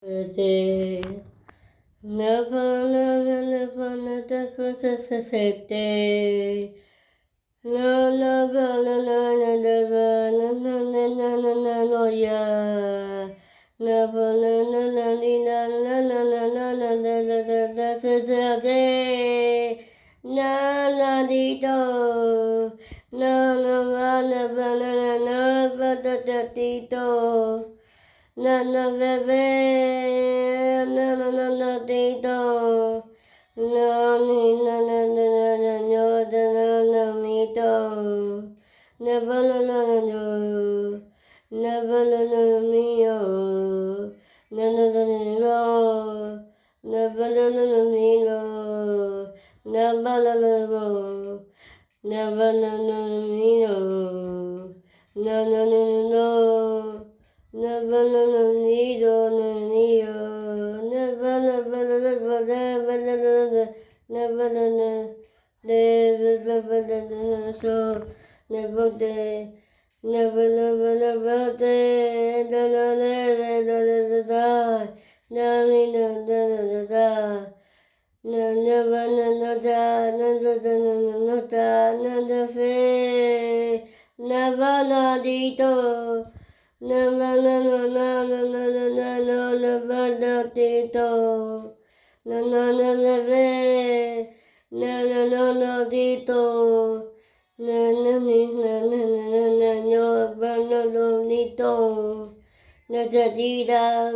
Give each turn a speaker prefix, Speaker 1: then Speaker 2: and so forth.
Speaker 1: te never te no no no no no no no no no ya never no no no no no no no no no te na na di do no no no no no no no di do na na bebe na na na na di do na ni na na na na na no da na na mi do never na na na no never na na na mi oh na na na na no never na na na mi no never na na no never na na mi no na na na no never na na ni do na ni oh never never never never never never never so never day never never never day na na na na na na na mi na na na na na never na na da na na na na na da na na fe never na di do never na na na na na na na no never na di do na na na na ve na na na na di do na na ni na na na na na no never na no ni do na da di da